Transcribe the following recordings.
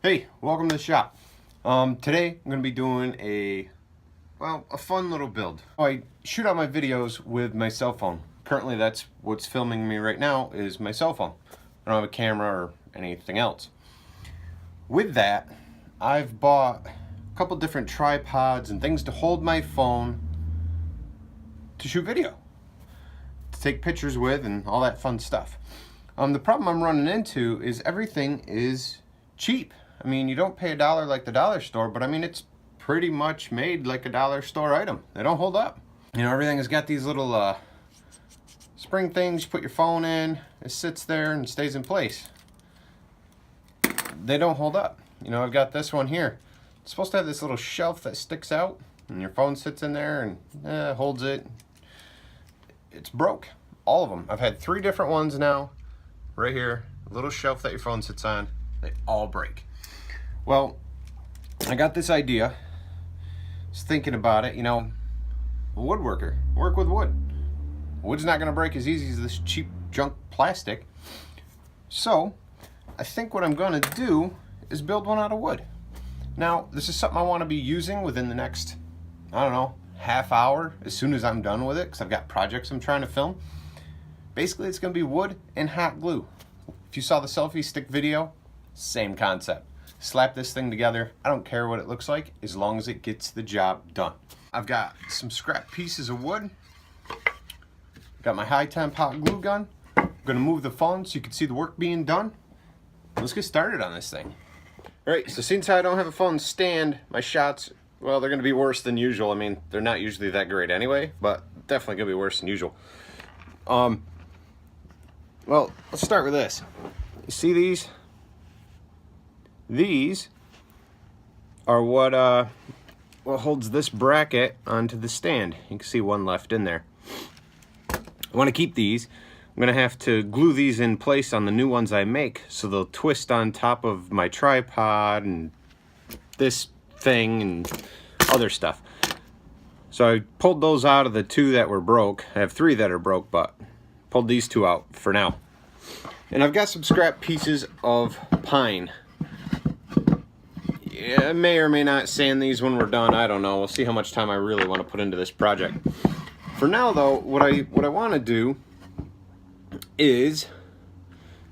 Hey, welcome to the shop. Today I'm going to be doing a fun little build. I shoot out my videos with my cell phone. Currently that's what's filming me right now is my cell phone. I don't have a camera or anything else. With that, I've bought a couple different tripods and things to hold my phone to shoot video, to take pictures with and all that fun stuff. The problem I'm running into is everything is cheap. I mean, you don't pay a dollar like the dollar store, but I mean, it's pretty much made like a dollar store item. They don't hold up. You know, everything has got these little spring things. You put your phone in, it sits there and stays in place. They don't hold up. You know, I've got this one here. It's supposed to have this little shelf that sticks out, and your phone sits in there and holds it. It's broke. All of them. I've had 3 different ones now. Right here, a little shelf that your phone sits on. They all break. Well, I got this idea. I was thinking about it, you know, a woodworker, work with wood. Wood's not gonna break as easy as this cheap junk plastic. So, I think what I'm gonna do is build one out of wood. Now, this is something I wanna be using within the next, I don't know, half hour, as soon as I'm done with it, because I've got projects I'm trying to film. Basically, it's gonna be wood and hot glue. If you saw the selfie stick video, same concept. Slap this thing together. I don't care what it looks like as long as it gets the job done. I've got some scrap pieces of wood. Got my high temp hot glue gun. I'm gonna move the phone so you can see the work being done. Let's get started on this thing. All right, so since I don't have a phone stand, my shots, well, they're gonna be worse than usual. I mean, they're not usually that great anyway, but definitely gonna be worse than usual. Well, let's start with this. You see these? These are what holds this bracket onto the stand. You can see one left in there. I want to keep these. I'm going to have to glue these in place on the new ones I make so they'll twist on top of my tripod and this thing and other stuff. So I pulled those out of the 2 that were broke. I have 3 that are broke, but pulled these 2 out for now. And I've got some scrap pieces of pine. Yeah, I may or may not sand these when we're done. I don't know. We'll see how much time I really want to put into this project. For now, though, what I want to do is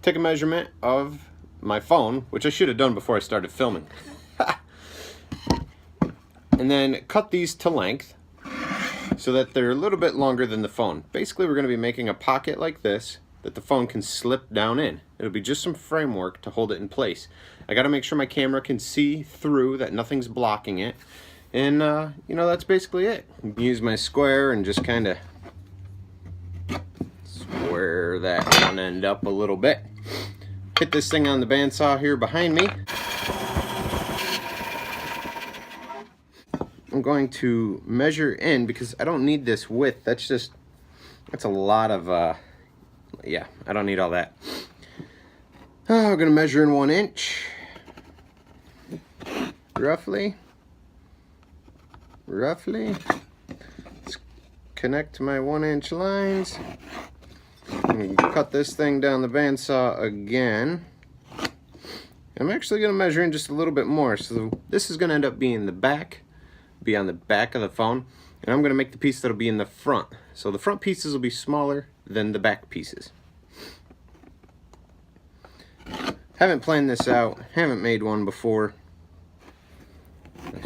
take a measurement of my phone, which I should have done before I started filming, and then cut these to length so that they're a little bit longer than the phone. Basically, we're going to be making a pocket like this that the phone can slip down in. It'll be just some framework to hold it in place. I gotta make sure my camera can see through, that nothing's blocking it. And you know, that's basically it. Use my square and just kind of square that one end up a little bit. Hit this thing on the bandsaw here behind me. I'm going to measure in because I don't need this width. That's a lot of yeah, I don't need all that. I'm gonna measure in 1 inch, roughly. Let's connect to my 1 inch lines. I'm gonna cut this thing down the bandsaw again. I'm actually gonna measure in just a little bit more. So this is gonna end up being the back, be on the back of the phone, and I'm gonna make the piece that'll be in the front. So the front pieces will be smaller than the back pieces. Haven't planned this out, haven't made one before.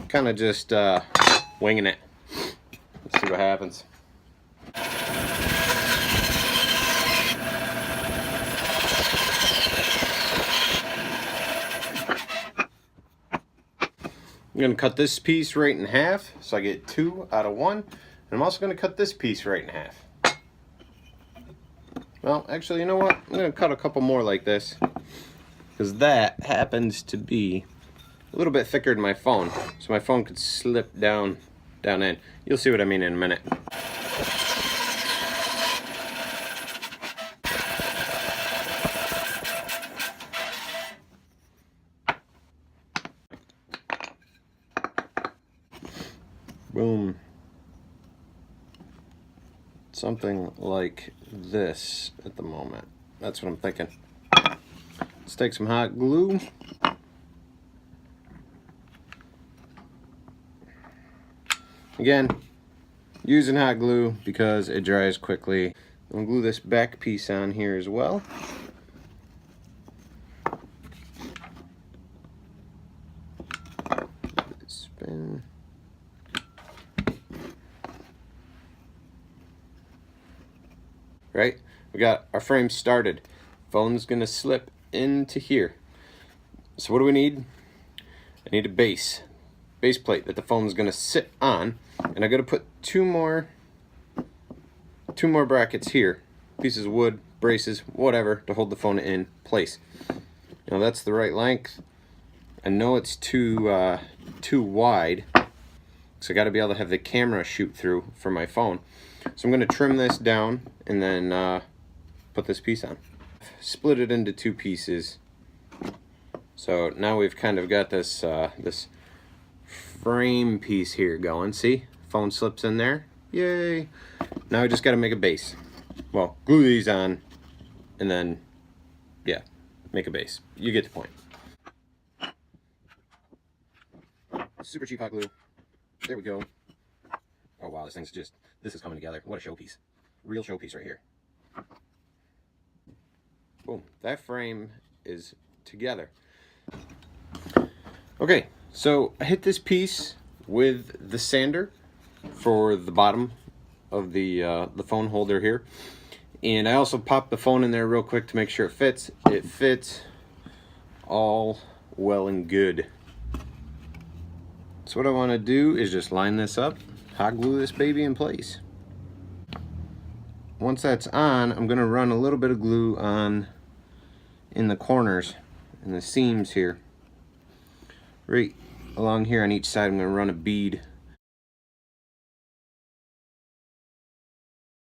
Kind of just winging it. Let's see what happens. I'm going to cut this piece right in half so I get 2 out of 1. And I'm also going to cut this piece right in half. Well, actually, you know what? I'm going to cut a couple more like this, because that happens to be a little bit thicker than my phone, so my phone could slip down in. You'll see what I mean in a minute. Boom. Something like this at the moment. That's what I'm thinking. Let's take some hot glue. Again, using hot glue because it dries quickly. I'm gonna glue this back piece on here as well. Spin. Right, we got our frame started. Phone's gonna slip into here. So what do we need? I need a base plate that the phone's gonna sit on, and I'm gonna put two more brackets here, pieces of wood, braces, whatever, to hold the phone in place. Now that's the right length. I know it's too wide, so I got to be able to have the camera shoot through for my phone. So I'm going to trim this down and then put this piece on. Split it into two pieces. So now we've kind of got this this frame piece here going. See, phone slips in there. Yay! Now we just got to make a base. Well, glue these on, and then yeah, make a base. You get the point. Super cheap hot glue. There we go. Oh wow, this is coming together. What a showpiece. Real showpiece right here. Boom, that frame is together. Okay, so I hit this piece with the sander for the bottom of the phone holder here. And I also popped the phone in there real quick to make sure it fits. It fits all well and good. So what I want to do is just line this up, hot glue this baby in place. Once that's on, I'm going to run a little bit of glue on in the corners and the seams here. Right along here on each side, I'm going to run a bead.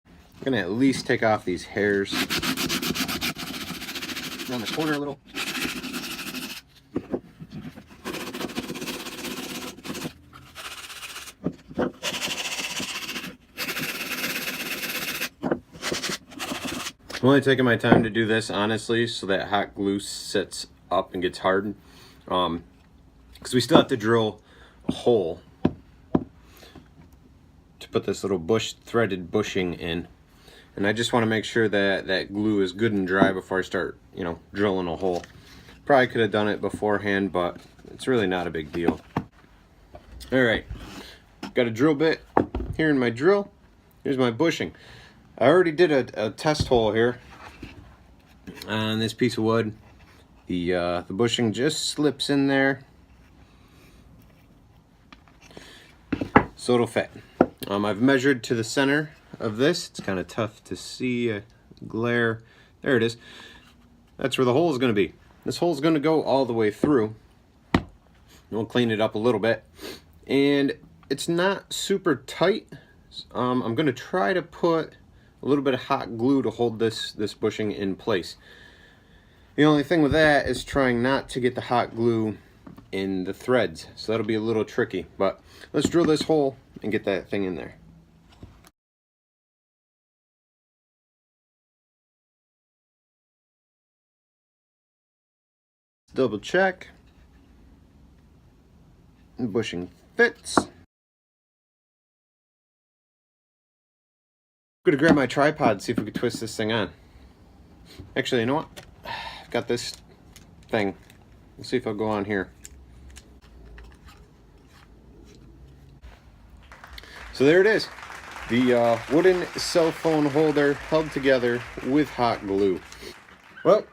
I'm going to at least take off these hairs. Around this corner a little. I'm only taking my time to do this, honestly, so that hot glue sits up and gets hardened. Because we still have to drill a hole to put this little threaded bushing in. And I just want to make sure that that glue is good and dry before I start, drilling a hole. Probably could have done it beforehand, but it's really not a big deal. All right, got a drill bit here in my drill. Here's my bushing. I already did a test hole here on this piece of wood. The bushing just slips in there, so it'll fit. I've measured to the center of this. It's kind of tough to see, glare. There it is. That's where the hole is going to be. This hole is going to go all the way through. We'll clean it up a little bit, and it's not super tight. I'm going to try to put a little bit of hot glue to hold this bushing in place. The only thing with that is trying not to get the hot glue in the threads, so that'll be a little tricky, but let's drill this hole and get that thing in there. Double check. The bushing fits. I'm gonna grab my tripod, see if we can twist this thing on. Actually, you know what? I've got this thing. Let's see if I'll go on here. So there it is. The wooden cell phone holder held together with hot glue. Well,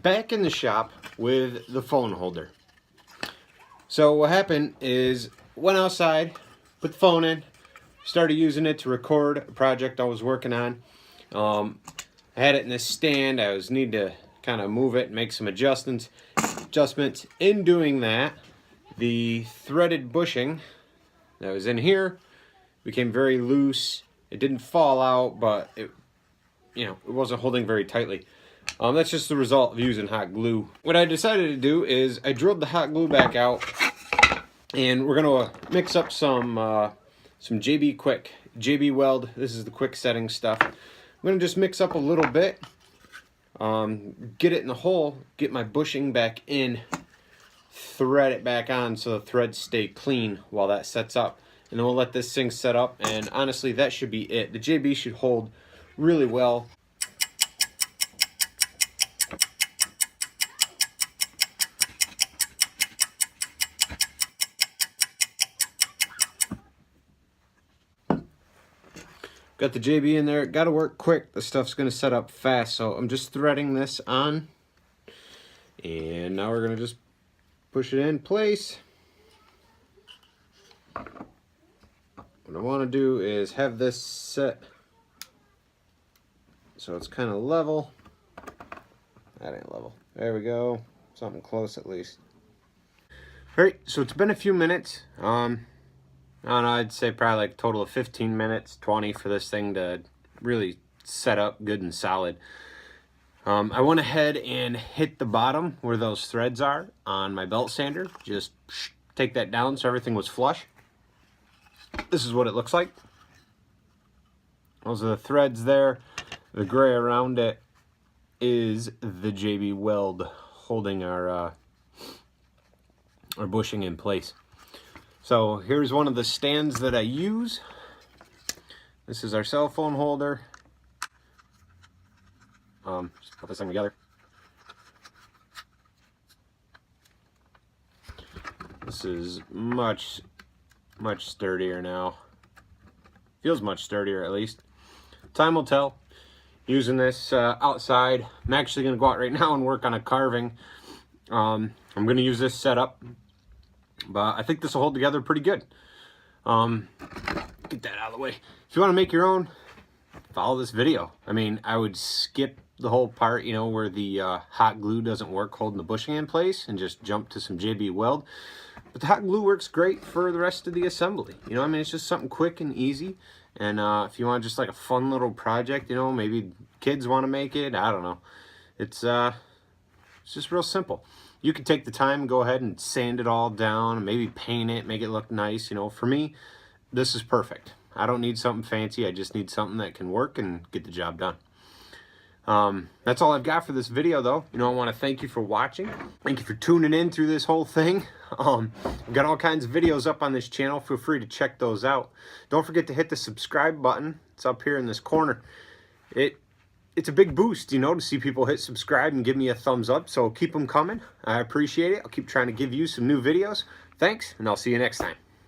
back in the shop with the phone holder. So what happened is, went outside, put the phone in, started using it to record a project I was working on. I had it in this stand. I was need to kind of move it and make some adjustments. In doing that, the threaded bushing that was in here became very loose. It didn't fall out, but it wasn't holding very tightly. That's just the result of using hot glue. What I decided to do is I drilled the hot glue back out, and we're gonna mix up some JB Quick, JB Weld. This is the quick setting stuff. I'm gonna just mix up a little bit, get it in the hole, get my bushing back in, thread it back on so the threads stay clean while that sets up. and then we'll let this thing set up, and honestly, that should be it. The JB should hold really well. Got the JB in there. Got to work quick. The stuff's going to set up fast, so I'm just threading this on. And now we're going to just push it in place. What I want to do is have this set so it's kind of level. That ain't level. There we go. Something close at least. Alright, so it's been a few minutes. I don't know, I'd say probably like a total of 15 minutes, 20 for this thing to really set up good and solid. I went ahead and hit the bottom where those threads are on my belt sander. Just take that down so everything was flush. This is what it looks like. Those are the threads there. The gray around it is the JB weld holding our bushing in place. So here's one of the stands that I use. This is our cell phone holder. Just put this thing together. This is much sturdier now. Feels much sturdier at least. Time will tell. Using this outside. I'm actually going to go out right now and work on a carving. I'm going to use this setup. But I think this will hold together pretty good. Get that out of the way. If you want to make your own, follow this video. I mean, I would skip the whole part, you know, where the hot glue doesn't work holding the bushing in place and just jump to some JB weld. But the hot glue works great for the rest of the assembly. You know, I mean, it's just something quick and easy. And if you want just like a fun little project, you know, maybe kids want to make it, I don't know. It's just real simple. You can take the time and go ahead and sand it all down, maybe paint it, make it look nice. You know, for me, this is perfect. I don't need something fancy. I just need something that can work and get the job done. That's all I've got for this video, though. You know, I want to thank you for watching. Thank you for tuning in through this whole thing. I've got all kinds of videos up on this channel. Feel free to check those out. Don't forget to hit the subscribe button. It's up here in this corner. It's a big boost, you know, to see people hit subscribe and give me a thumbs up. So keep them coming. I appreciate it. I'll keep trying to give you some new videos. Thanks, and I'll see you next time.